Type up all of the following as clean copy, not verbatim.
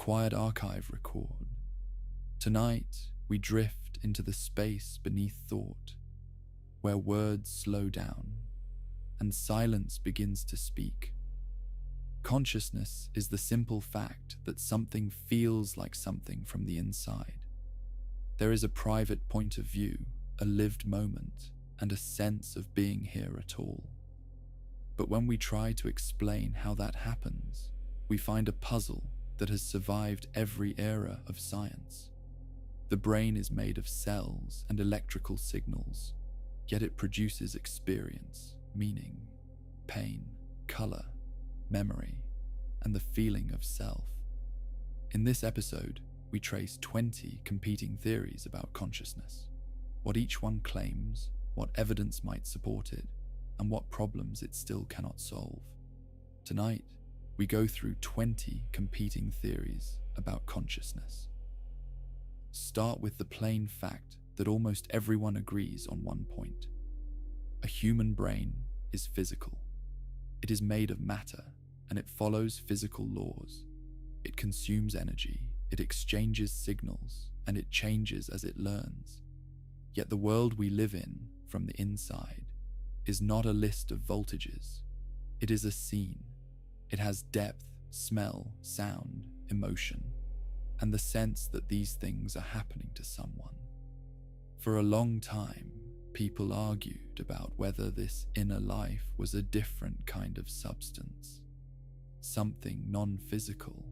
quiet archive record. Tonight, we drift into the space beneath thought, where words slow down and silence begins to speak. Consciousness is the simple fact that something feels like something from the inside. There is a private point of view, a lived moment, and a sense of being here at all. But when we try to explain how that happens, we find a puzzle that has survived every era of science. The brain is made of cells and electrical signals, yet it produces experience, meaning, pain, color, memory, and the feeling of self. In this episode, we trace 20 competing theories about consciousness, what each one claims, what evidence might support it, and what problems it still cannot solve. Tonight, we go through 20 competing theories about consciousness. Start with the plain fact that almost everyone agrees on one point. A human brain is physical. It is made of matter, and it follows physical laws. It consumes energy, it exchanges signals, and it changes as it learns. Yet the world we live in, from the inside, is not a list of voltages. It is a scene. It has depth, smell, sound, emotion, and the sense that these things are happening to someone. For a long time, people argued about whether this inner life was a different kind of substance, something non-physical,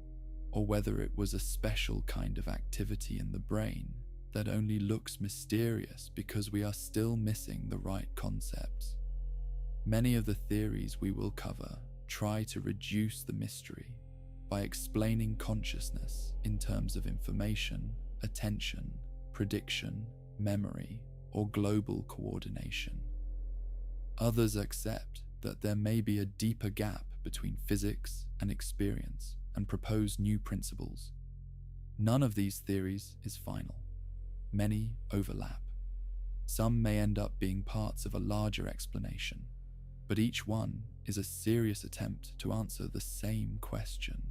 or whether it was a special kind of activity in the brain that only looks mysterious because we are still missing the right concepts. Many of the theories we will cover try to reduce the mystery by explaining consciousness in terms of information, attention, prediction, memory, or global coordination. Others accept that there may be a deeper gap between physics and experience and propose new principles. None of these theories is final. Many overlap. Some may end up being parts of a larger explanation, but each one is a serious attempt to answer the same question.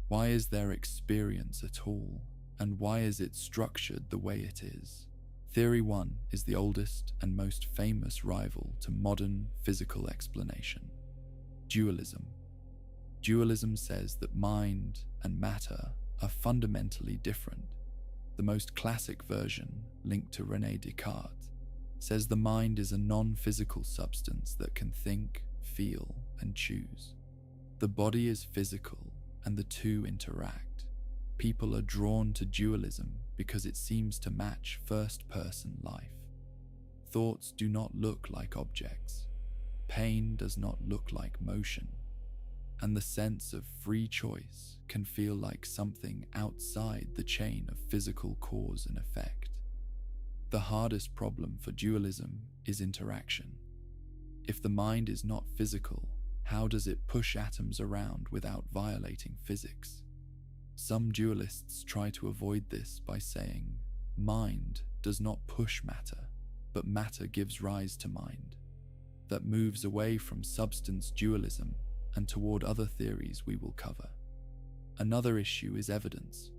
Why is there experience at all, and why is it structured the way it is? Theory 1 is the oldest and most famous rival to modern physical explanation: dualism. Dualism says that mind and matter are fundamentally different. The most classic version, linked to René Descartes, says the mind is a non-physical substance that can think, feel, and choose. The body is physical, and the two interact. People are drawn to dualism because it seems to match first-person life. Thoughts do not look like objects. Pain does not look like motion. And the sense of free choice can feel like something outside the chain of physical cause and effect. The hardest problem for dualism is interaction. If the mind is not physical, how does it push atoms around without violating physics? Some dualists try to avoid this by saying, mind does not push matter, but matter gives rise to mind. That moves away from substance dualism and toward other theories we will cover. Another issue is evidence.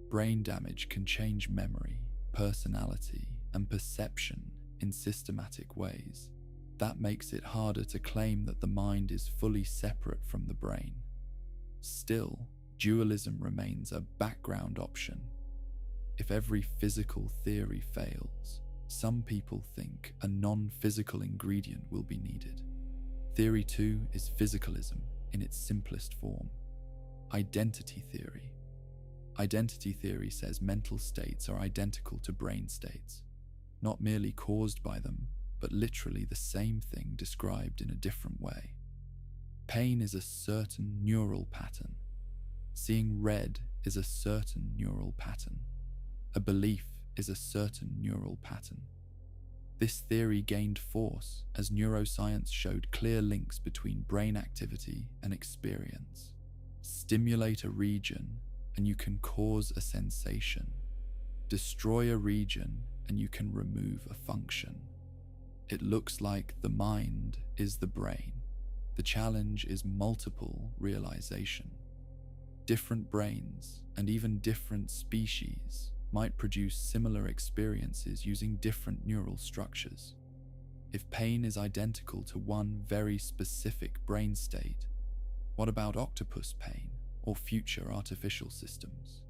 Brain damage can change memory, personality, and perception in systematic ways. That makes it harder to claim that the mind is fully separate from the brain. Still, dualism remains a background option. If every physical theory fails, some people think a non-physical ingredient will be needed. Theory 2 is physicalism in its simplest form. Identity theory. Identity theory says mental states are identical to brain states, not merely caused by them, but literally the same thing described in a different way. Pain is a certain neural pattern. Seeing red is a certain neural pattern. A belief is a certain neural pattern. This theory gained force as neuroscience showed clear links between brain activity and experience. Stimulate a region and you can cause a sensation. Destroy a region and you can remove a function. It looks like the mind is the brain. The challenge is multiple realization. Different brains, and even different species, might produce similar experiences using different neural structures. If pain is identical to one very specific brain state, what about octopus pain or future artificial systems?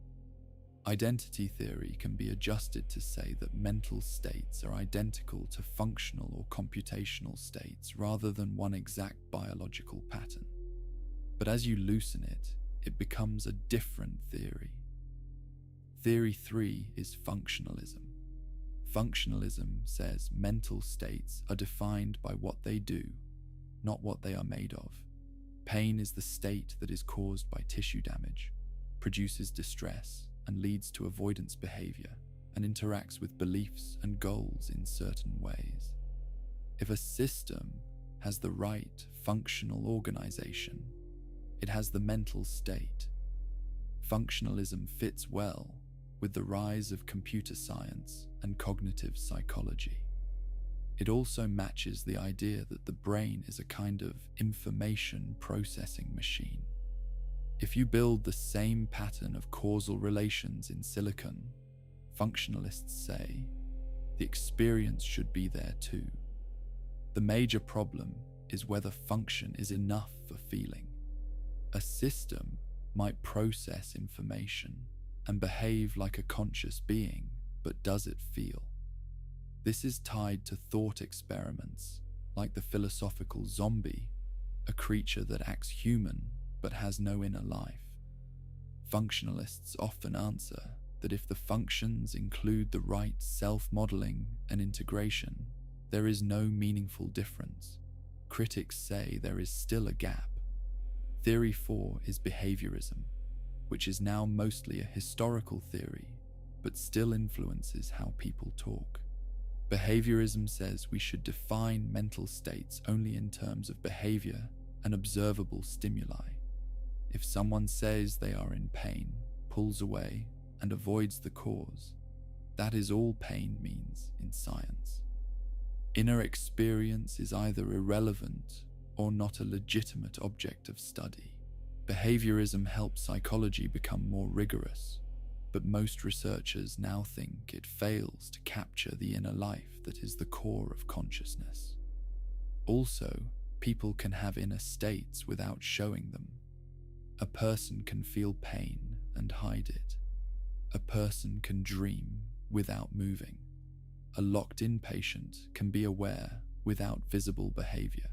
Identity theory can be adjusted to say that mental states are identical to functional or computational states rather than one exact biological pattern. But as you loosen it, it becomes a different theory. Theory 3 is functionalism. Functionalism says mental states are defined by what they do, not what they are made of. Pain is the state that is caused by tissue damage, produces distress, and leads to avoidance behavior, and interacts with beliefs and goals in certain ways. If a system has the right functional organization, it has the mental state. Functionalism fits well with the rise of computer science and cognitive psychology. It also matches the idea that the brain is a kind of information processing machine. If you build the same pattern of causal relations in silicon, functionalists say, the experience should be there too. The major problem is whether function is enough for feeling. A system might process information and behave like a conscious being, but does it feel? This is tied to thought experiments, like the philosophical zombie, a creature that acts human but has no inner life. Functionalists often answer that if the functions include the right self-modeling and integration, there is no meaningful difference. Critics say there is still a gap. Theory 4 is behaviorism, which is now mostly a historical theory, but still influences how people talk. Behaviorism says we should define mental states only in terms of behavior and observable stimuli. If someone says they are in pain, pulls away, and avoids the cause, that is all pain means in science. Inner experience is either irrelevant or not a legitimate object of study. Behaviorism helps psychology become more rigorous, but most researchers now think it fails to capture the inner life that is the core of consciousness. Also, people can have inner states without showing them. A person can feel pain and hide it. A person can dream without moving. A locked-in patient can be aware without visible behavior.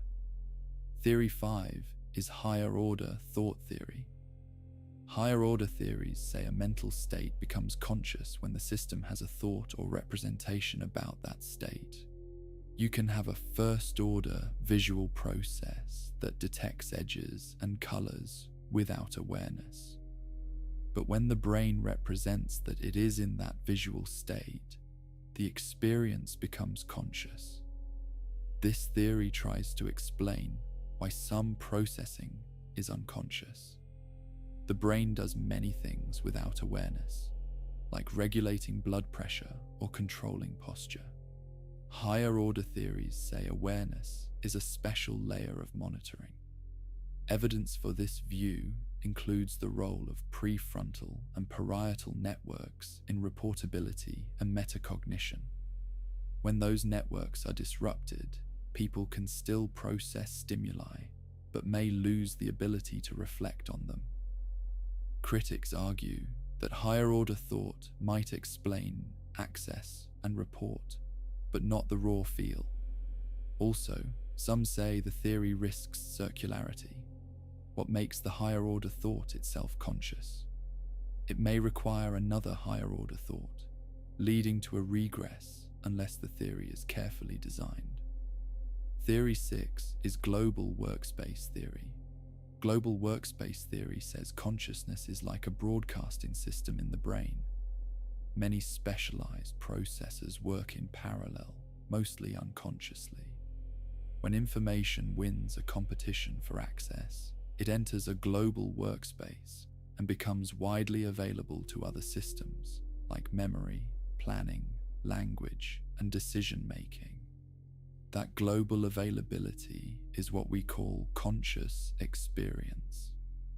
Theory 5 is higher-order thought theory. Higher-order theories say a mental state becomes conscious when the system has a thought or representation about that state. You can have a first-order visual process that detects edges and colors without awareness. But when the brain represents that it is in that visual state, the experience becomes conscious. This theory tries to explain why some processing is unconscious. The brain does many things without awareness, like regulating blood pressure or controlling posture. Higher order theories say awareness is a special layer of monitoring. Evidence for this view includes the role of prefrontal and parietal networks in reportability and metacognition. When those networks are disrupted, people can still process stimuli, but may lose the ability to reflect on them. Critics argue that higher-order thought might explain access and report, but not the raw feel. Also, some say the theory risks circularity, what makes the higher-order thought itself conscious. It may require another higher-order thought, leading to a regress unless the theory is carefully designed. Theory 6 is global workspace theory. Global workspace theory says consciousness is like a broadcasting system in the brain. Many specialized processors work in parallel, mostly unconsciously. When information wins a competition for access, it enters a global workspace and becomes widely available to other systems like memory, planning, language, and decision-making. That global availability is what we call conscious experience.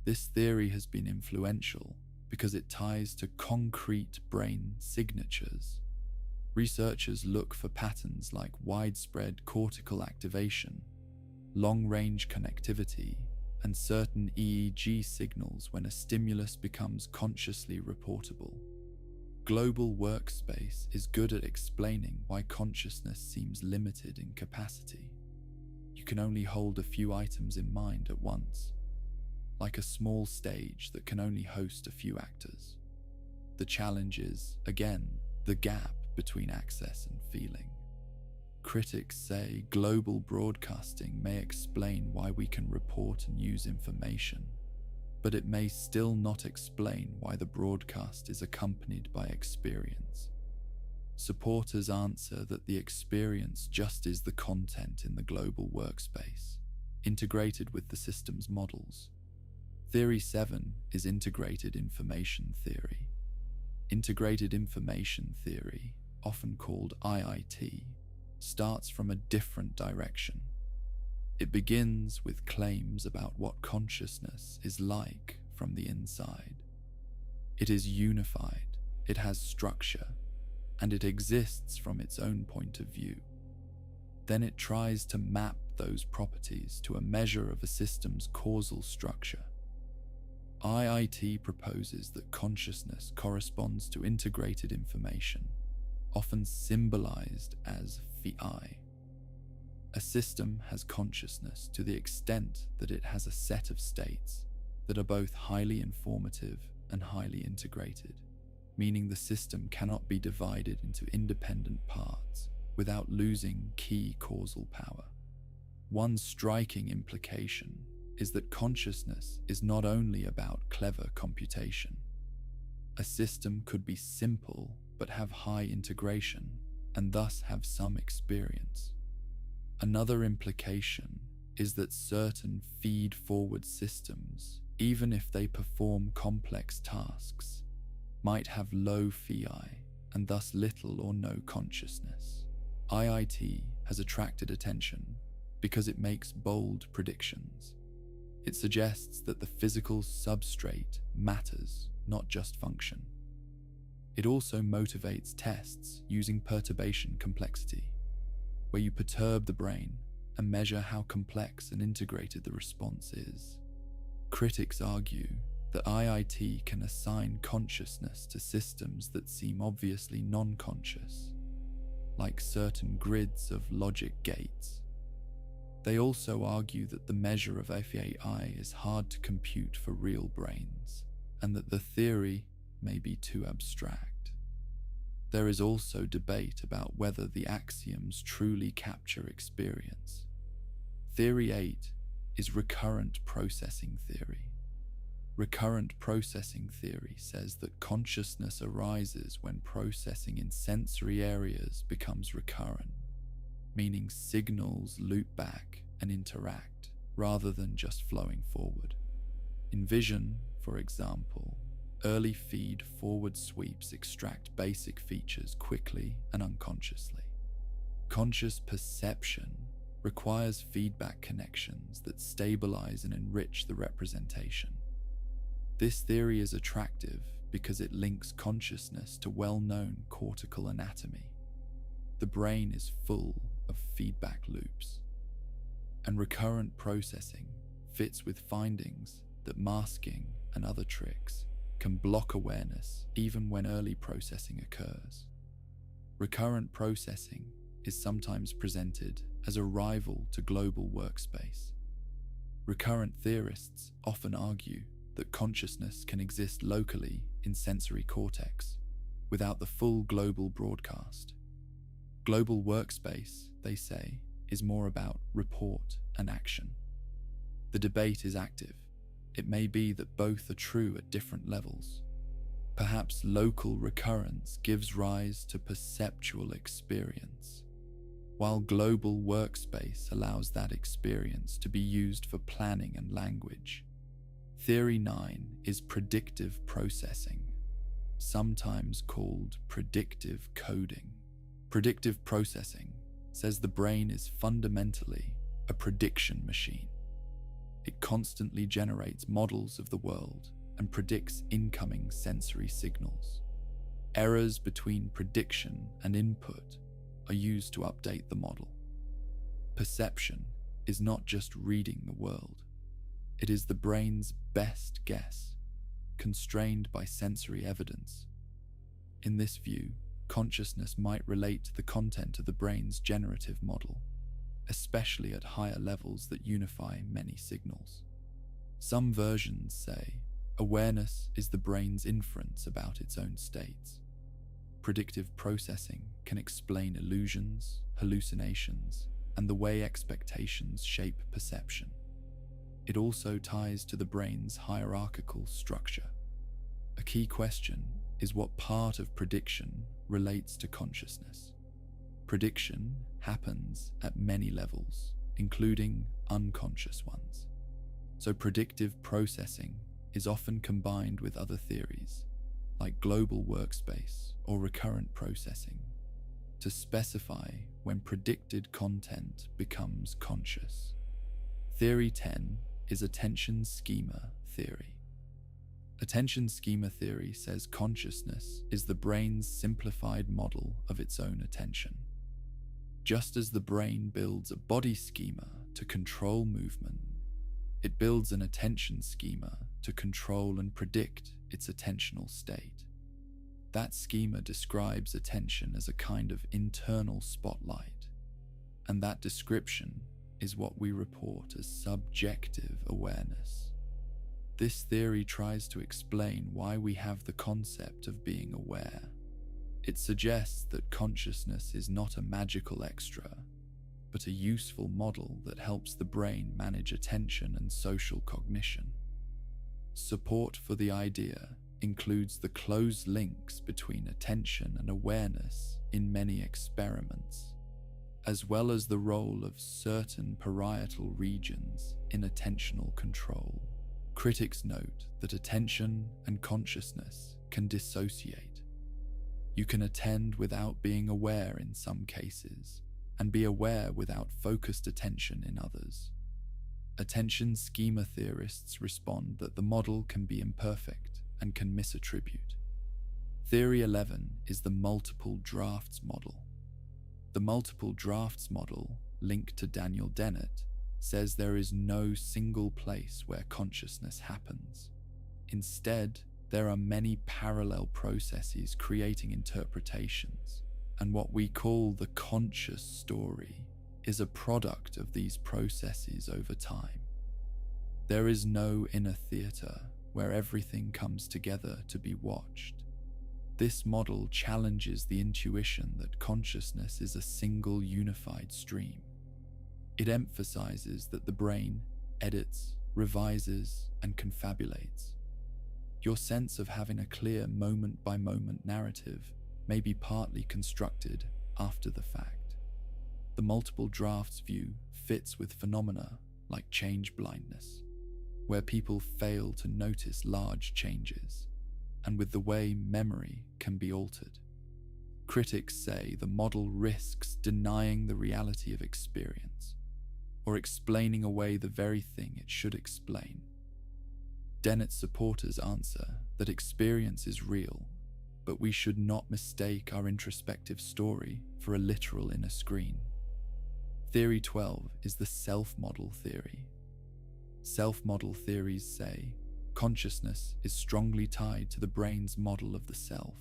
This theory has been influential because it ties to concrete brain signatures. Researchers look for patterns like widespread cortical activation, long-range connectivity, and certain EEG signals when a stimulus becomes consciously reportable. Global workspace is good at explaining why consciousness seems limited in capacity. You can only hold a few items in mind at once, like a small stage that can only host a few actors. The challenge is, again, the gap between access and feeling. Critics say global broadcasting may explain why we can report and use information, but it may still not explain why the broadcast is accompanied by experience. Supporters answer that the experience just is the content in the global workspace, integrated with the system's models. Theory 7 is integrated information theory. Integrated information theory, often called IIT, starts from a different direction. It begins with claims about what consciousness is like from the inside. It is unified, it has structure, and it exists from its own point of view. Then it tries to map those properties to a measure of a system's causal structure. IIT proposes that consciousness corresponds to integrated information, often symbolized as VI. A system has consciousness to the extent that it has a set of states that are both highly informative and highly integrated, meaning the system cannot be divided into independent parts without losing key causal power. One striking implication is that consciousness is not only about clever computation. A system could be simple but have high integration and thus have some experience. Another implication is that certain feed-forward systems, even if they perform complex tasks, might have low phi and thus little or no consciousness. IIT has attracted attention because it makes bold predictions. It suggests that the physical substrate matters, not just function. It also motivates tests using perturbation complexity, where you perturb the brain and measure how complex and integrated the response is. Critics argue that IIT can assign consciousness to systems that seem obviously non-conscious, like certain grids of logic gates. They also argue that the measure of FAI is hard to compute for real brains, and that the theory may be too abstract. There is also debate about whether the axioms truly capture experience. Theory 8 is recurrent processing theory. Recurrent processing theory says that consciousness arises when processing in sensory areas becomes recurrent, meaning signals loop back and interact rather than just flowing forward. In vision, for example, early feed forward sweeps extract basic features quickly and unconsciously. Conscious perception requires feedback connections that stabilize and enrich the representation. This theory is attractive because it links consciousness to well-known cortical anatomy. The brain is full of feedback loops, and recurrent processing fits with findings that masking and other tricks can block awareness even when early processing occurs. Recurrent processing is sometimes presented as a rival to global workspace. Recurrent theorists often argue that consciousness can exist locally in sensory cortex without the full global broadcast. Global workspace, they say, is more about report and action. The debate is active. It may be that both are true at different levels. Perhaps local recurrence gives rise to perceptual experience, while global workspace allows that experience to be used for planning and language. Theory 9 is predictive processing, sometimes called predictive coding. Predictive processing says the brain is fundamentally a prediction machine. It constantly generates models of the world and predicts incoming sensory signals. Errors between prediction and input are used to update the model. Perception is not just reading the world. It is the brain's best guess, constrained by sensory evidence. In this view, consciousness might relate to the content of the brain's generative model, especially at higher levels that unify many signals. Some versions say awareness is the brain's inference about its own states. Predictive processing can explain illusions, hallucinations, and the way expectations shape perception. It also ties to the brain's hierarchical structure. A key question is what part of prediction relates to consciousness. Prediction happens at many levels, including unconscious ones. So predictive processing is often combined with other theories, like global workspace or recurrent processing, to specify when predicted content becomes conscious. Theory 10 is attention schema theory. Attention schema theory says consciousness is the brain's simplified model of its own attention. Just as the brain builds a body schema to control movement, it builds an attention schema to control and predict its attentional state. That schema describes attention as a kind of internal spotlight, and that description is what we report as subjective awareness. This theory tries to explain why we have the concept of being aware. It suggests that consciousness is not a magical extra, but a useful model that helps the brain manage attention and social cognition. Support for the idea includes the close links between attention and awareness in many experiments, as well as the role of certain parietal regions in attentional control. Critics note that attention and consciousness can dissociate. You can attend without being aware in some cases, and be aware without focused attention in others. Attention schema theorists respond that the model can be imperfect and can misattribute. Theory 11 is the multiple drafts model. The multiple drafts model, linked to Daniel Dennett, says there is no single place where consciousness happens. Instead, there are many parallel processes creating interpretations, and what we call the conscious story is a product of these processes over time. There is no inner theater where everything comes together to be watched. This model challenges the intuition that consciousness is a single unified stream. It emphasizes that the brain edits, revises, and confabulates. Your sense of having a clear moment-by-moment narrative may be partly constructed after the fact. The multiple drafts view fits with phenomena like change blindness, where people fail to notice large changes, and with the way memory can be altered. Critics say the model risks denying the reality of experience, or explaining away the very thing it should explain. Dennett's supporters answer that experience is real, but we should not mistake our introspective story for a literal inner screen. Theory 12 is the self-model theory. Self-model theories say consciousness is strongly tied to the brain's model of the self.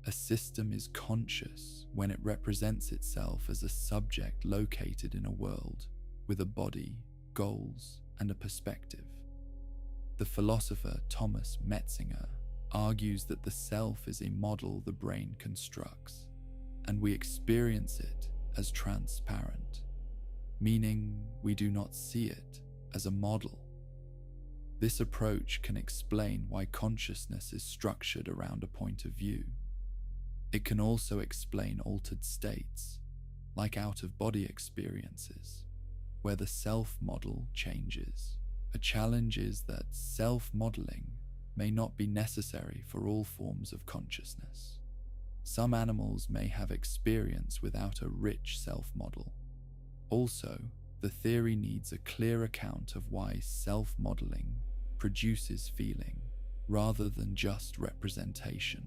A system is conscious when it represents itself as a subject located in a world with a body, goals, and a perspective. The philosopher Thomas Metzinger argues that the self is a model the brain constructs, and we experience it as transparent, meaning we do not see it as a model. This approach can explain why consciousness is structured around a point of view. It can also explain altered states, like out-of-body experiences, where the self-model changes. A challenge is that self-modeling may not be necessary for all forms of consciousness. Some animals may have experience without a rich self-model. Also, the theory needs a clear account of why self-modeling produces feeling rather than just representation.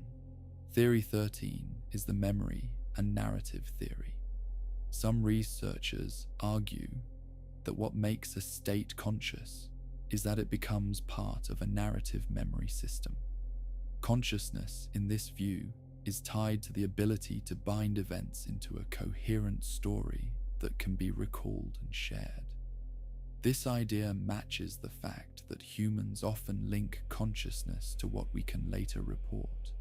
Theory 13 is the memory and narrative theory. Some researchers argue that what makes a state conscious is that it becomes part of a narrative memory system. Consciousness, in this view, is tied to the ability to bind events into a coherent story that can be recalled and shared. This idea matches the fact that humans often link consciousness to what we can later report.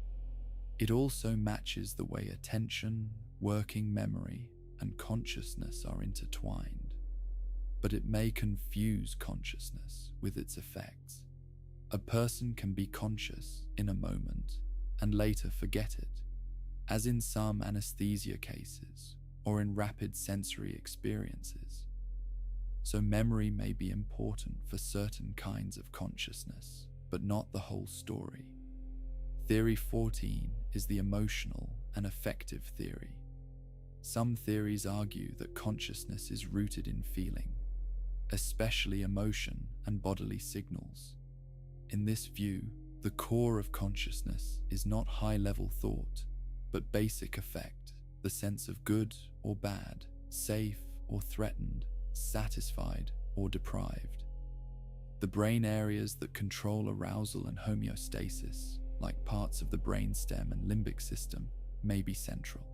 It also matches the way attention, working memory, and consciousness are intertwined. But it may confuse consciousness with its effects. A person can be conscious in a moment and later forget it, as in some anesthesia cases or in rapid sensory experiences. So memory may be important for certain kinds of consciousness, but not the whole story. Theory 14 is the emotional and affective theory. Some theories argue that consciousness is rooted in feeling, especially emotion and bodily signals. In this view, the core of consciousness is not high-level thought, but basic affect, the sense of good or bad, safe or threatened, satisfied or deprived. The brain areas that control arousal and homeostasis, like parts of the brainstem and limbic system, may be central.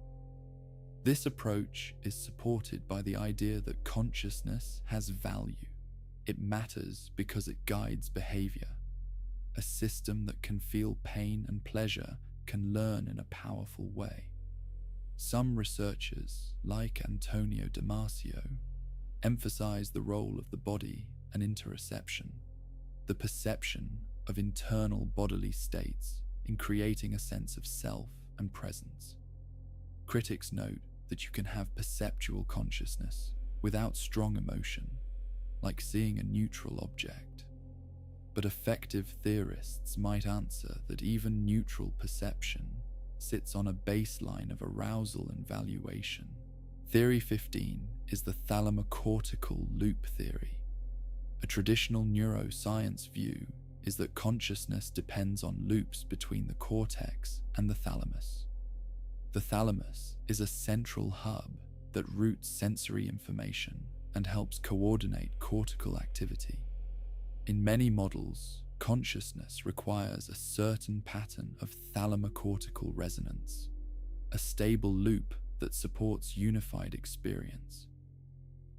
This approach is supported by the idea that consciousness has value. It matters because it guides behavior. A system that can feel pain and pleasure can learn in a powerful way. Some researchers, like Antonio Damasio, emphasize the role of the body and interoception, the perception of internal bodily states in creating a sense of self and presence. Critics note that you can have perceptual consciousness without strong emotion, like seeing a neutral object. But affective theorists might answer that even neutral perception sits on a baseline of arousal and valuation. Theory 15 is the thalamocortical loop theory. A traditional neuroscience view is that consciousness depends on loops between the cortex and the thalamus. The thalamus is a central hub that routes sensory information and helps coordinate cortical activity. In many models, consciousness requires a certain pattern of thalamocortical resonance, a stable loop that supports unified experience.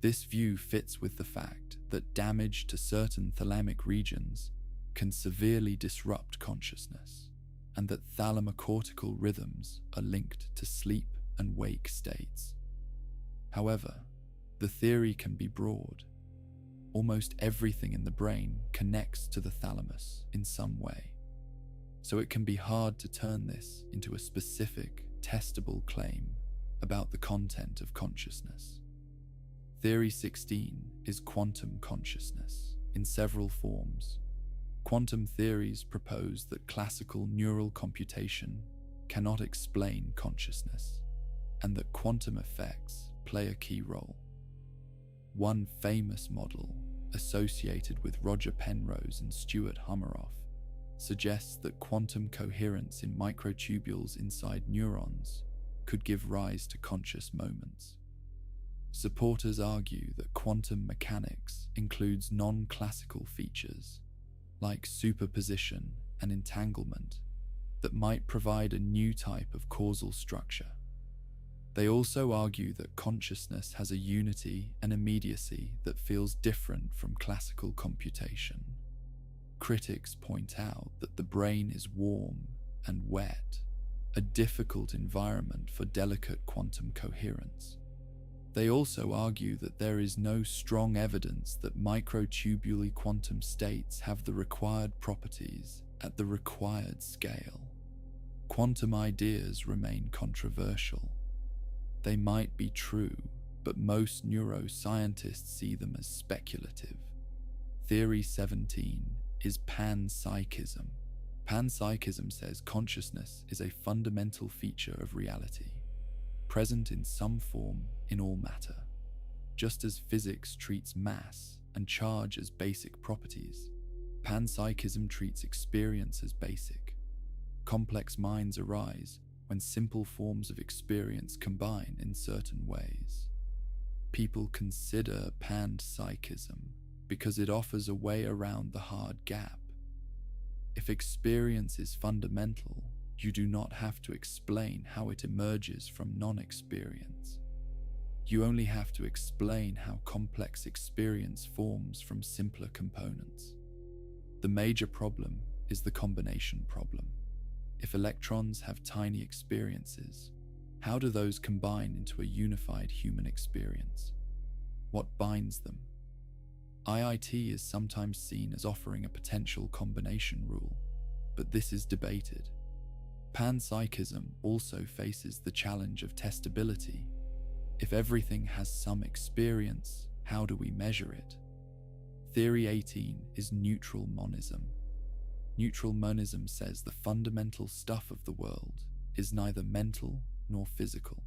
This view fits with the fact that damage to certain thalamic regions can severely disrupt consciousness, and that thalamocortical rhythms are linked to sleep and wake states. However, the theory can be broad. Almost everything in the brain connects to the thalamus in some way, so it can be hard to turn this into a specific, testable claim about the content of consciousness. Theory 16 is quantum consciousness in several forms. Quantum theories propose that classical neural computation cannot explain consciousness, and that quantum effects play a key role. One famous model, associated with Roger Penrose and Stuart Hameroff, suggests that quantum coherence in microtubules inside neurons could give rise to conscious moments. Supporters argue that quantum mechanics includes non-classical features, like superposition and entanglement, that might provide a new type of causal structure. They also argue that consciousness has a unity and immediacy that feels different from classical computation. Critics point out that the brain is warm and wet, a difficult environment for delicate quantum coherence. They also argue that there is no strong evidence that microtubule quantum states have the required properties at the required scale. Quantum ideas remain controversial. They might be true, but most neuroscientists see them as speculative. Theory 17 is panpsychism. Panpsychism says consciousness is a fundamental feature of reality, present in some form in all matter. Just as physics treats mass and charge as basic properties, panpsychism treats experience as basic. Complex minds arise when simple forms of experience combine in certain ways. People consider panpsychism because it offers a way around the hard gap. If experience is fundamental, you do not have to explain how it emerges from non-experience. You only have to explain how complex experience forms from simpler components. The major problem is the combination problem. If electrons have tiny experiences, how do those combine into a unified human experience? What binds them? IIT is sometimes seen as offering a potential combination rule, but this is debated. Panpsychism also faces the challenge of testability. If everything has some experience, how do we measure it? Theory 18 is neutral monism. Neutral monism says the fundamental stuff of the world is neither mental nor physical.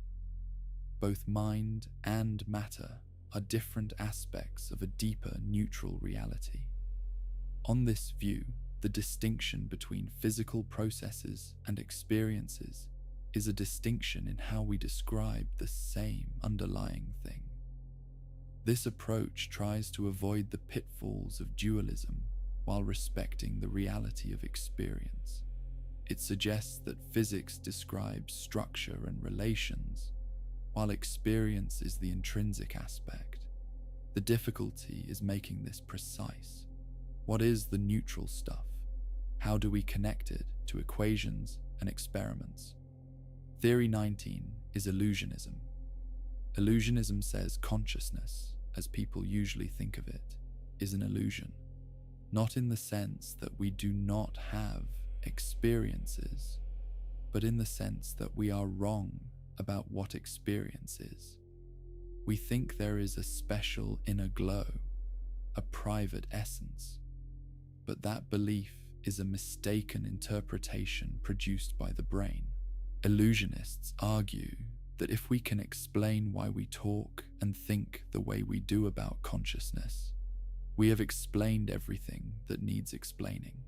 Both mind and matter are different aspects of a deeper neutral reality. On this view, the distinction between physical processes and experiences is a distinction in how we describe the same underlying thing. This approach tries to avoid the pitfalls of dualism while respecting the reality of experience. It suggests that physics describes structure and relations, while experience is the intrinsic aspect. The difficulty is making this precise. What is the neutral stuff? How do we connect it to equations and experiments? Theory 19 is illusionism. Illusionism says consciousness, as people usually think of it, is an illusion. Not in the sense that we do not have experiences, but in the sense that we are wrong about what experience is. We think there is a special inner glow, a private essence, but that belief is a mistaken interpretation produced by the brain. Illusionists argue that if we can explain why we talk and think the way we do about consciousness, we have explained everything that needs explaining.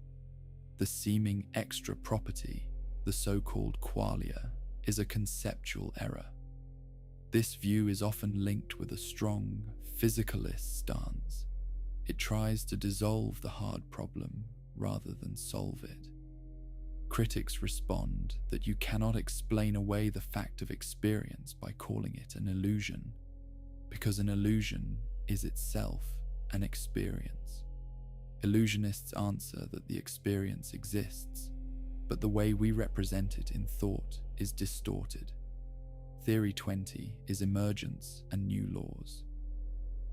The seeming extra property, the so-called qualia, is a conceptual error. This view is often linked with a strong physicalist stance. It tries to dissolve the hard problem rather than solve it. Critics respond that you cannot explain away the fact of experience by calling it an illusion, because an illusion is itself an experience. Illusionists answer that the experience exists, but the way we represent it in thought is distorted. Theory 20 is emergence and new laws.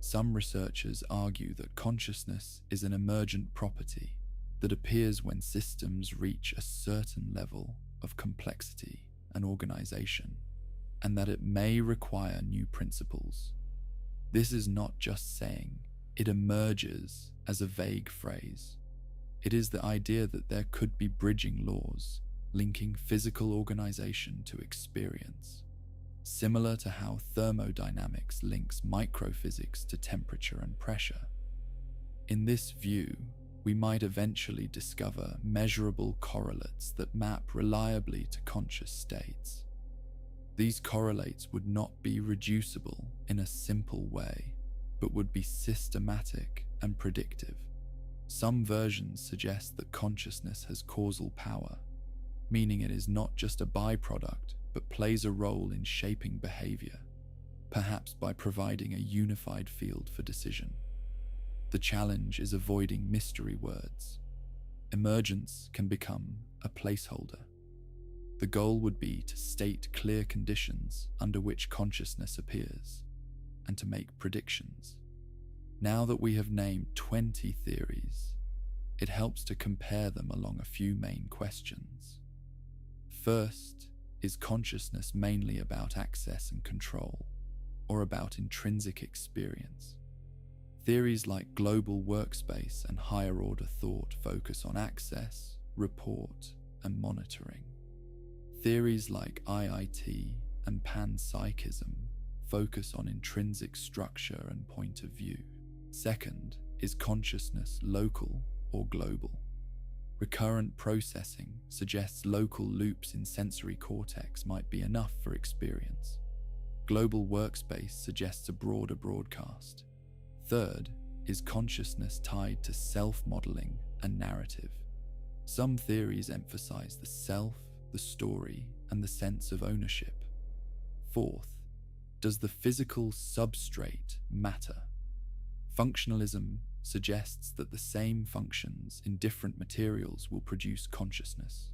Some researchers argue that consciousness is an emergent property that appears when systems reach a certain level of complexity and organization, and that it may require new principles. This is not just saying it emerges as a vague phrase. It is the idea that there could be bridging laws linking physical organization to experience, similar to how thermodynamics links microphysics to temperature and pressure. In this view, we might eventually discover measurable correlates that map reliably to conscious states. These correlates would not be reducible in a simple way, but would be systematic and predictive. Some versions suggest that consciousness has causal power, meaning it is not just a byproduct, but plays a role in shaping behavior, perhaps by providing a unified field for decision. The challenge is avoiding mystery words. Emergence can become a placeholder. The goal would be to state clear conditions under which consciousness appears, and to make predictions. Now that we have named 20 theories, it helps to compare them along a few main questions. First, is consciousness mainly about access and control, or about intrinsic experience? Theories like global workspace and higher order thought focus on access, report, and monitoring. Theories like IIT and panpsychism focus on intrinsic structure and point of view. Second, is consciousness local or global? Recurrent processing suggests local loops in sensory cortex might be enough for experience. Global workspace suggests a broader broadcast. Third, is consciousness tied to self-modeling and narrative? Some theories emphasize the self, the story, and the sense of ownership. Fourth, does the physical substrate matter? Functionalism suggests that the same functions in different materials will produce consciousness.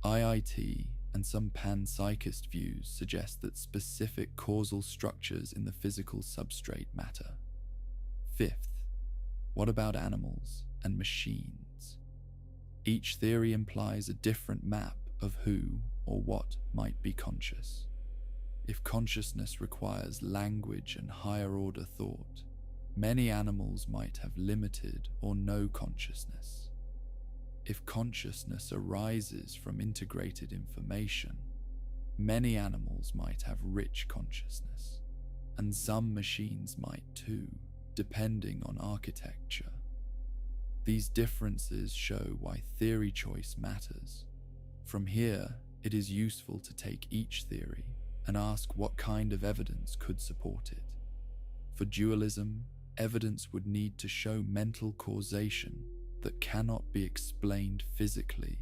IIT and some panpsychist views suggest that specific causal structures in the physical substrate matter. Fifth, what about animals and machines? Each theory implies a different map of who or what might be conscious. If consciousness requires language and higher-order thought, many animals might have limited or no consciousness. If consciousness arises from integrated information, many animals might have rich consciousness, and some machines might too, depending on architecture. These differences show why theory choice matters. From here, it is useful to take each theory and ask what kind of evidence could support it. For dualism, evidence would need to show mental causation that cannot be explained physically,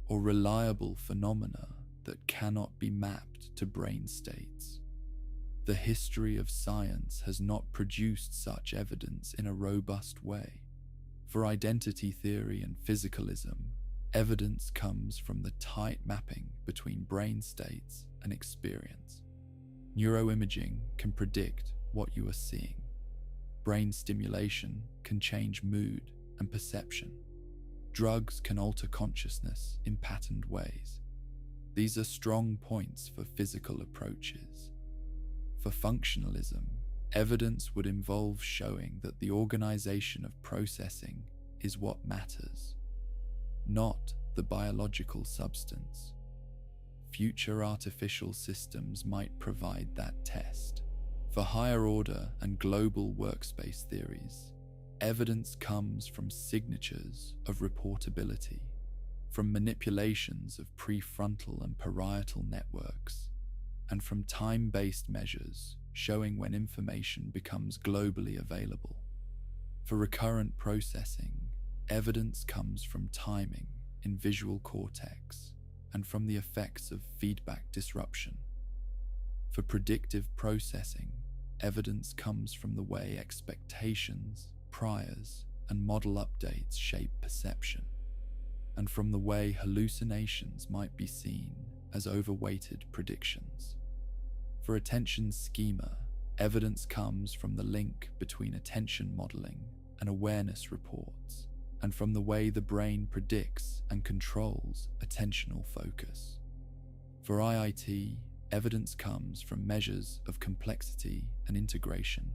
or reliable phenomena that cannot be mapped to brain states. The history of science has not produced such evidence in a robust way. For identity theory and physicalism, evidence comes from the tight mapping between brain states and experience. Neuroimaging can predict what you are seeing. Brain stimulation can change mood and perception. Drugs can alter consciousness in patterned ways. These are strong points for physical approaches. For functionalism, evidence would involve showing that the organization of processing is what matters, not the biological substance. Future artificial systems might provide that test. For higher order and global workspace theories, evidence comes from signatures of reportability, from manipulations of prefrontal and parietal networks, and from time-based measures showing when information becomes globally available. For recurrent processing, evidence comes from timing in visual cortex and from the effects of feedback disruption. For predictive processing, evidence comes from the way expectations, priors, and model updates shape perception, and from the way hallucinations might be seen as overweighted predictions. For attention schema, evidence comes from the link between attention modeling and awareness reports, and from the way the brain predicts and controls attentional focus. For IIT, evidence comes from measures of complexity and integration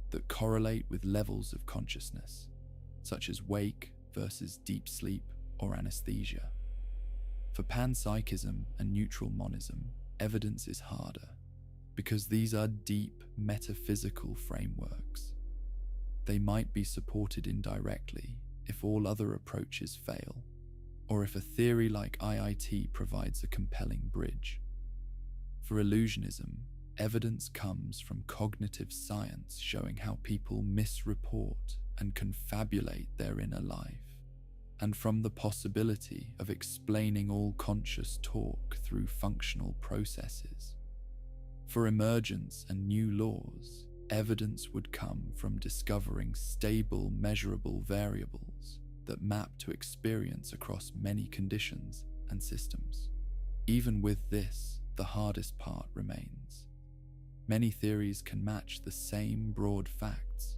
that correlate with levels of consciousness, such as wake versus deep sleep or anesthesia. For panpsychism and neutral monism, evidence is harder, because these are deep metaphysical frameworks. They might be supported indirectly if all other approaches fail, or if a theory like IIT provides a compelling bridge. For illusionism, evidence comes from cognitive science showing how people misreport and confabulate their inner life, and from the possibility of explaining all conscious talk through functional processes. For emergence and new laws, evidence would come from discovering stable, measurable variables that map to experience across many conditions and systems. Even with this, the hardest part remains. Many theories can match the same broad facts.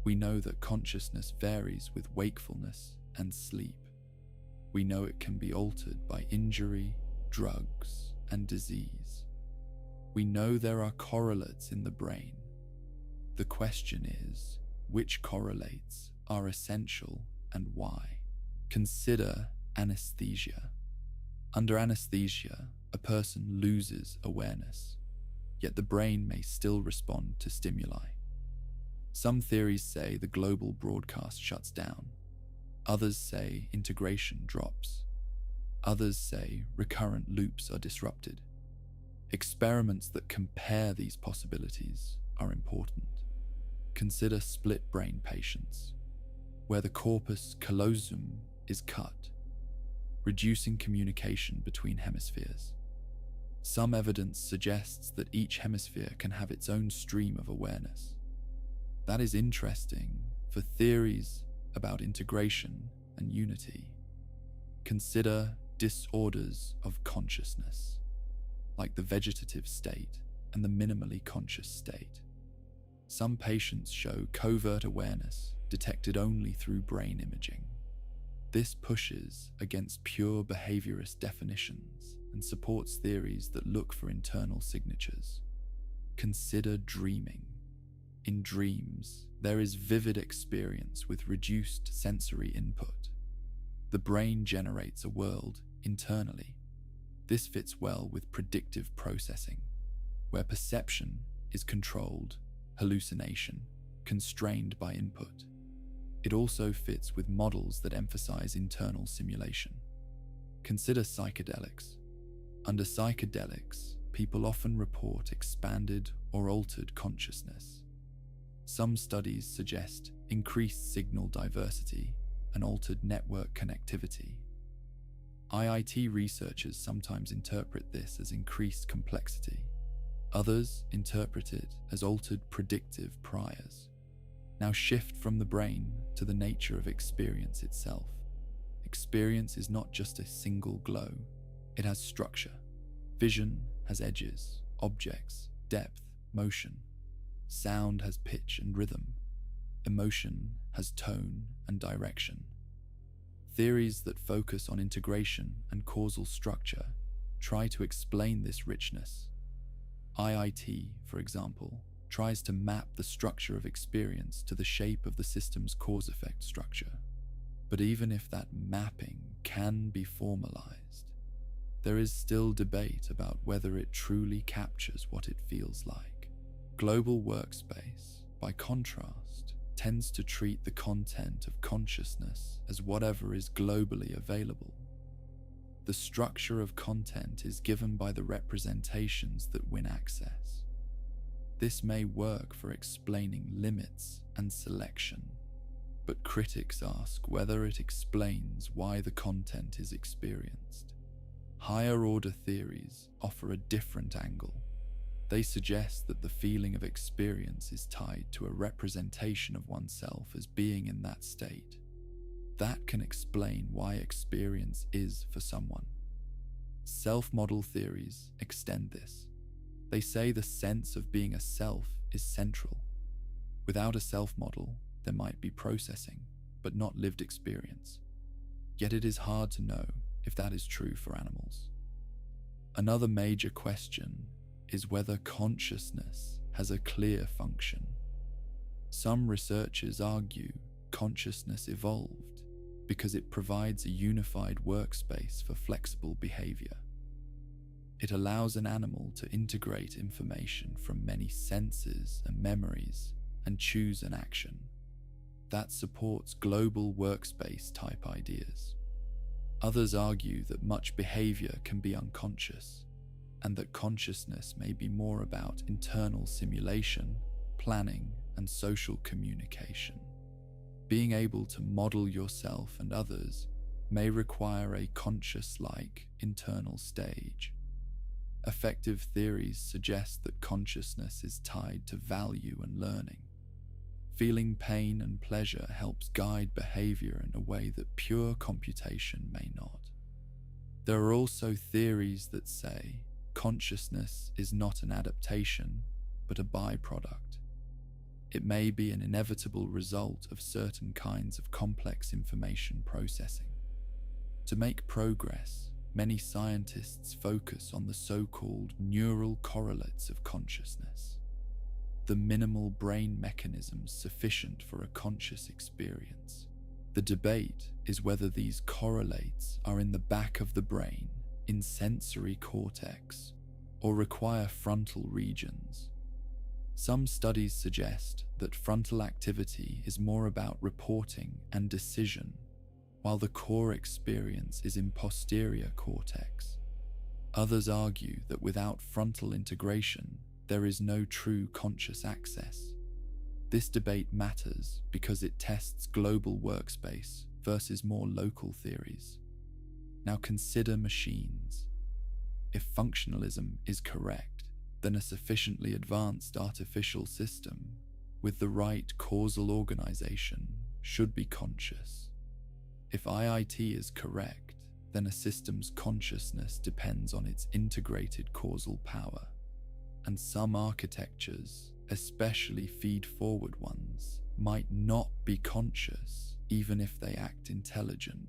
We know that consciousness varies with wakefulness and sleep. We know it can be altered by injury, drugs, and disease. We know there are correlates in the brain. The question is, which correlates are essential and why? Consider anesthesia. Under anesthesia, a person loses awareness. yet the brain may still respond to stimuli. Some theories say the global broadcast shuts down. Others say integration drops. Others say recurrent loops are disrupted. Experiments that compare these possibilities are important. Consider split brain patients, where the corpus callosum is cut, reducing communication between hemispheres. Some evidence suggests that each hemisphere can have its own stream of awareness. That is interesting for theories about integration and unity. Consider disorders of consciousness, like the vegetative state and the minimally conscious state. Some patients show covert awareness detected only through brain imaging. This pushes against pure behaviorist definitions and supports theories that look for internal signatures. Consider dreaming. In dreams, there is vivid experience with reduced sensory input. The brain generates a world internally. This fits well with predictive processing, where perception is controlled, hallucination constrained by input. It also fits with models that emphasize internal simulation. Consider psychedelics. Under psychedelics, people often report expanded or altered consciousness. Some studies suggest increased signal diversity and altered network connectivity. IIT researchers sometimes interpret this as increased complexity. Others interpret it as altered predictive priors. Now shift from the brain to the nature of experience itself. Experience is not just a single glow. It has structure. Vision has edges, objects, depth, motion. Sound has pitch and rhythm. Emotion has tone and direction. Theories that focus on integration and causal structure try to explain this richness. IIT, for example, tries to map the structure of experience to the shape of the system's cause-effect structure. But even if that mapping can be formalized, there is still debate about whether it truly captures what it feels like. Global workspace, by contrast, tends to treat the content of consciousness as whatever is globally available. The structure of content is given by the representations that win access. This may work for explaining limits and selection, but critics ask whether it explains why the content is experienced. Higher-order theories offer a different angle. They suggest that the feeling of experience is tied to a representation of oneself as being in that state. That can explain why experience is for someone. Self-model theories extend this. They say the sense of being a self is central. Without a self-model, there might be processing, but not lived experience. Yet it is hard to know if that is true for animals. Another major question is whether consciousness has a clear function. Some researchers argue consciousness evolved because it provides a unified workspace for flexible behavior. It allows an animal to integrate information from many senses and memories and choose an action. That supports global workspace type ideas. Others argue that much behavior can be unconscious, and that consciousness may be more about internal simulation, planning, and social communication. Being able to model yourself and others may require a conscious-like internal stage. Effective theories suggest that consciousness is tied to value and learning. Feeling pain and pleasure helps guide behavior in a way that pure computation may not. There are also theories that say consciousness is not an adaptation, but a byproduct. It may be an inevitable result of certain kinds of complex information processing. To make progress, many scientists focus on the so-called neural correlates of consciousness, the minimal brain mechanisms sufficient for a conscious experience. The debate is whether these correlates are in the back of the brain, in sensory cortex, or require frontal regions. Some studies suggest that frontal activity is more about reporting and decision, while the core experience is in posterior cortex. Others argue that without frontal integration, there is no true conscious access. This debate matters because it tests global workspace versus more local theories. Now consider machines. If functionalism is correct, then a sufficiently advanced artificial system with the right causal organization should be conscious. If IIT is correct, then a system's consciousness depends on its integrated causal power, and some architectures, especially feed-forward ones, might not be conscious even if they act intelligent.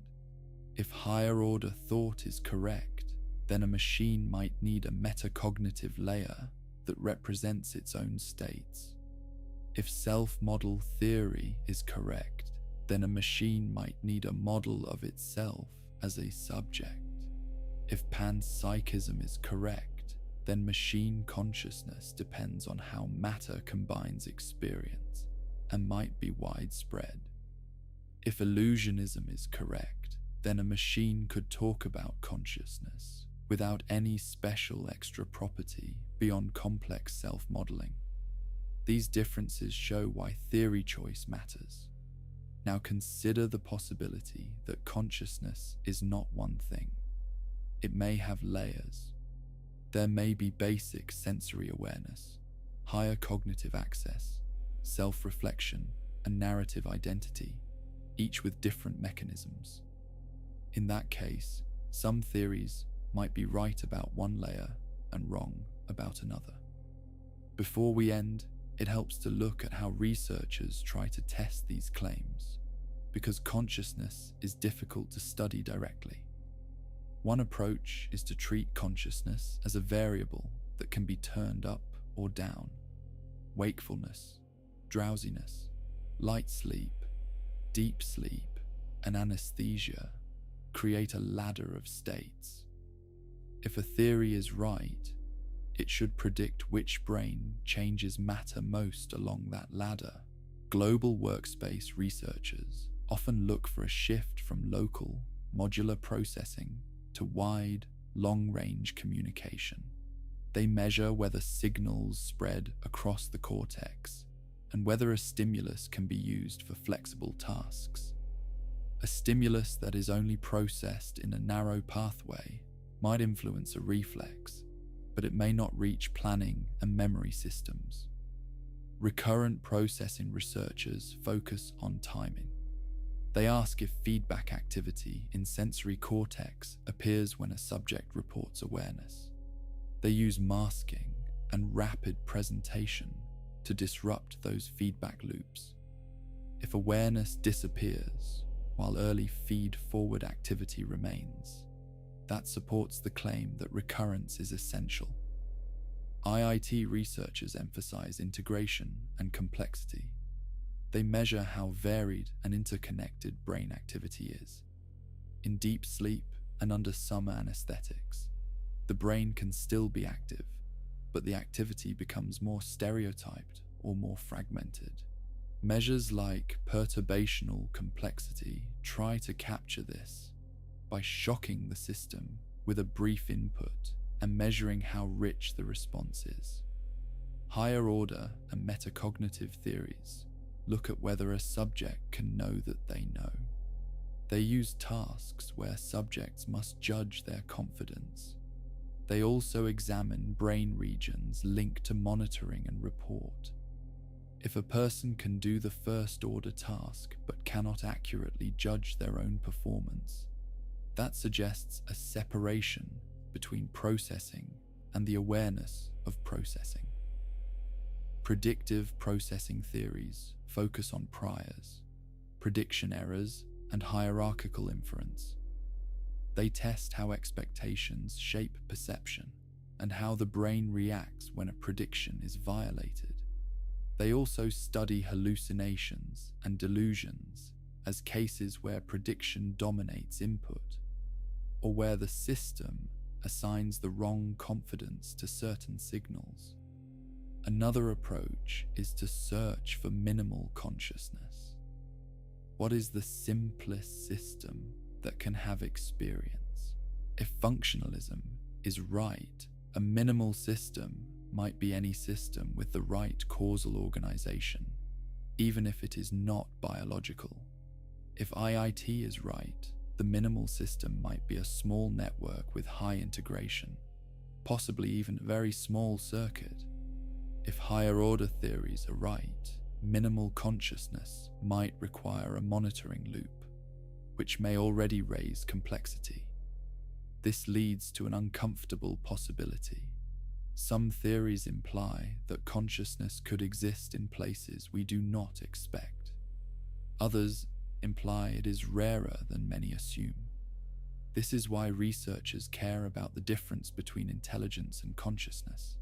If higher-order thought is correct, then a machine might need a metacognitive layer that represents its own states. If self-model theory is correct, then a machine might need a model of itself as a subject. If panpsychism is correct, then machine consciousness depends on how matter combines experience and might be widespread. If illusionism is correct, then a machine could talk about consciousness without any special extra property beyond complex self-modeling. These differences show why theory choice matters. Now consider the possibility that consciousness is not one thing. It may have layers. There may be basic sensory awareness, higher cognitive access, self-reflection, and narrative identity, each with different mechanisms. In that case, some theories might be right about one layer and wrong about another. Before we end, it helps to look at how researchers try to test these claims, because consciousness is difficult to study directly. One approach is to treat consciousness as a variable that can be turned up or down. Wakefulness, drowsiness, light sleep, deep sleep, and anesthesia create a ladder of states. If a theory is right, it should predict which brain changes matter most along that ladder. Global workspace researchers often look for a shift from local, modular processing to wide, long-range communication. They measure whether signals spread across the cortex and whether a stimulus can be used for flexible tasks. A stimulus that is only processed in a narrow pathway might influence a reflex, but it may not reach planning and memory systems. Recurrent processing researchers focus on timing. They ask if feedback activity in sensory cortex appears when a subject reports awareness. They use masking and rapid presentation to disrupt those feedback loops. If awareness disappears while early feed-forward activity remains, that supports the claim that recurrence is essential. IIT researchers emphasize integration and complexity. They measure how varied and interconnected brain activity is. In deep sleep and under some anesthetics, the brain can still be active, but the activity becomes more stereotyped or more fragmented. Measures like perturbational complexity try to capture this by shocking the system with a brief input and measuring how rich the response is. Higher order and metacognitive theories look at whether a subject can know that they know. They use tasks where subjects must judge their confidence. They also examine brain regions linked to monitoring and report. If a person can do the first-order task but cannot accurately judge their own performance, that suggests a separation between processing and the awareness of processing. Predictive processing theories focus on priors, prediction errors, and hierarchical inference. They test how expectations shape perception and how the brain reacts when a prediction is violated. They also study hallucinations and delusions as cases where prediction dominates input, or where the system assigns the wrong confidence to certain signals. Another approach is to search for minimal consciousness. What is the simplest system that can have experience? If functionalism is right, a minimal system might be any system with the right causal organization, even if it is not biological. If IIT is right, the minimal system might be a small network with high integration, possibly even a very small circuit. If higher order theories are right, minimal consciousness might require a monitoring loop, which may already raise complexity. This leads to an uncomfortable possibility. Some theories imply that consciousness could exist in places we do not expect. Others imply it is rarer than many assume. This is why researchers care about the difference between intelligence and consciousness.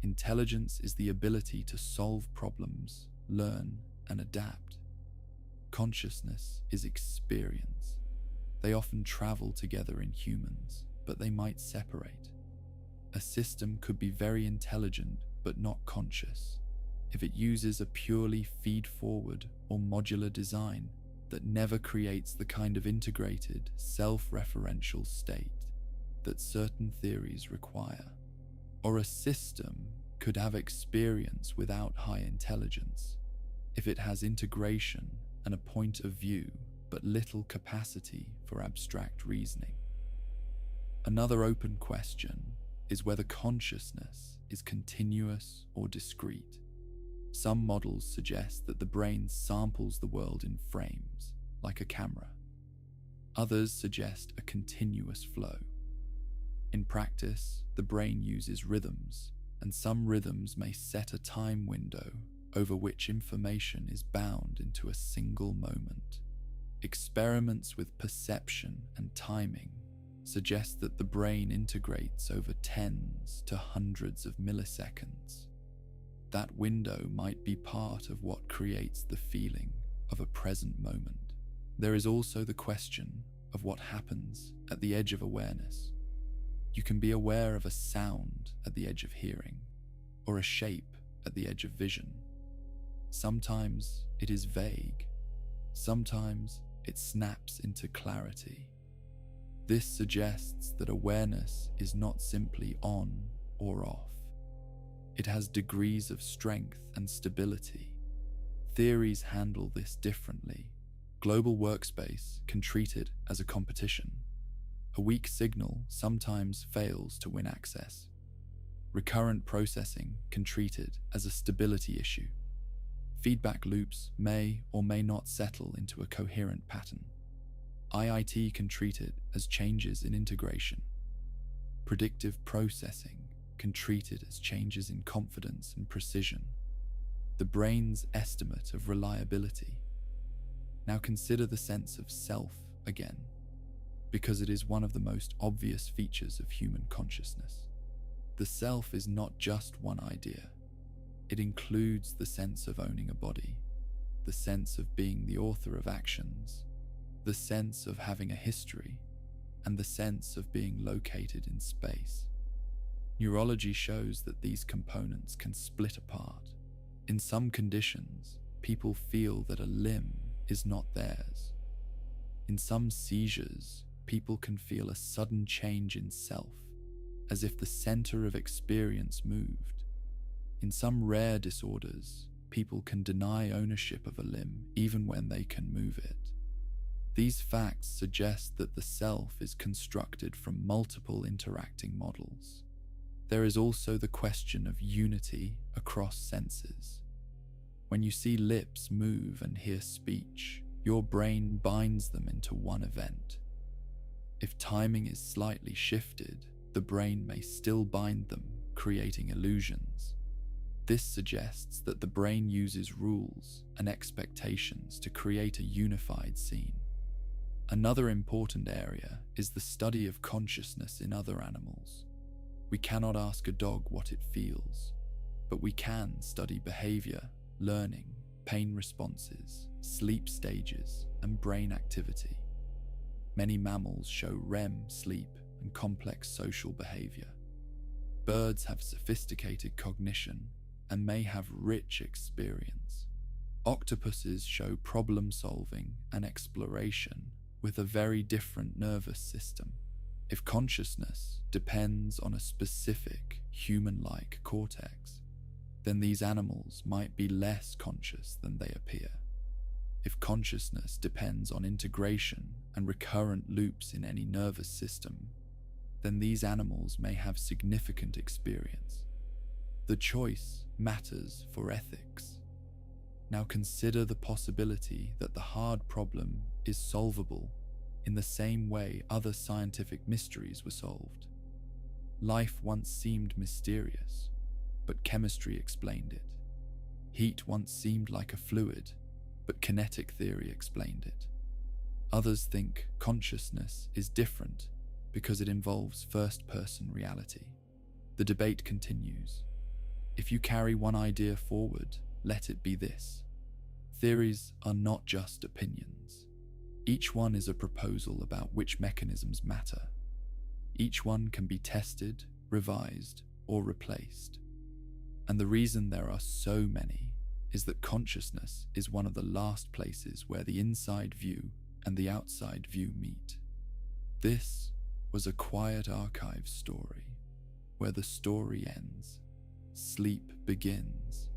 Intelligence is the ability to solve problems, learn, and adapt. Consciousness is experience. They often travel together in humans, but they might separate. A system could be very intelligent but not conscious if it uses a purely feed-forward or modular design that never creates the kind of integrated, self-referential state that certain theories require. Or a system could have experience without high intelligence if it has integration and a point of view but little capacity for abstract reasoning. Another open question is whether consciousness is continuous or discrete. Some models suggest that the brain samples the world in frames, like a camera. Others suggest a continuous flow. In practice, the brain uses rhythms, and some rhythms may set a time window over which information is bound into a single moment. Experiments with perception and timing suggest that the brain integrates over tens to hundreds of milliseconds. That window might be part of what creates the feeling of a present moment. There is also the question of what happens at the edge of awareness. You can be aware of a sound at the edge of hearing, or a shape at the edge of vision. Sometimes it is vague. Sometimes it snaps into clarity. This suggests that awareness is not simply on or off. It has degrees of strength and stability. Theories handle this differently. Global workspace can treat it as a competition. A weak signal sometimes fails to win access. Recurrent processing can treat it as a stability issue. Feedback loops may or may not settle into a coherent pattern. IIT can treat it as changes in integration. Predictive processing can treat it as changes in confidence and precision, the brain's estimate of reliability. Now consider the sense of self again, because it is one of the most obvious features of human consciousness. The self is not just one idea. It includes the sense of owning a body, the sense of being the author of actions, the sense of having a history, and the sense of being located in space. Neurology shows that these components can split apart. In some conditions, people feel that a limb is not theirs. In some seizures, people can feel a sudden change in self, as if the center of experience moved. In some rare disorders, people can deny ownership of a limb even when they can move it. These facts suggest that the self is constructed from multiple interacting models. There is also the question of unity across senses. When you see lips move and hear speech, your brain binds them into one event. If timing is slightly shifted, the brain may still bind them, creating illusions. This suggests that the brain uses rules and expectations to create a unified scene. Another important area is the study of consciousness in other animals. We cannot ask a dog what it feels, but we can study behavior, learning, pain responses, sleep stages, and brain activity. Many mammals show REM sleep and complex social behavior. Birds have sophisticated cognition and may have rich experience. Octopuses show problem-solving and exploration with a very different nervous system. If consciousness depends on a specific human-like cortex, then these animals might be less conscious than they appear. If consciousness depends on integration and recurrent loops in any nervous system, then these animals may have significant experience. The choice matters for ethics. Now consider the possibility that the hard problem is solvable in the same way other scientific mysteries were solved. Life once seemed mysterious, but chemistry explained it. Heat once seemed like a fluid, but kinetic theory explained it. Others think consciousness is different because it involves first-person reality. The debate continues. If you carry one idea forward, let it be this. Theories are not just opinions. Each one is a proposal about which mechanisms matter. Each one can be tested, revised, or replaced. And the reason there are so many is that consciousness is one of the last places where the inside view and the outside view meet. This was a quiet archive story, where the story ends, sleep begins,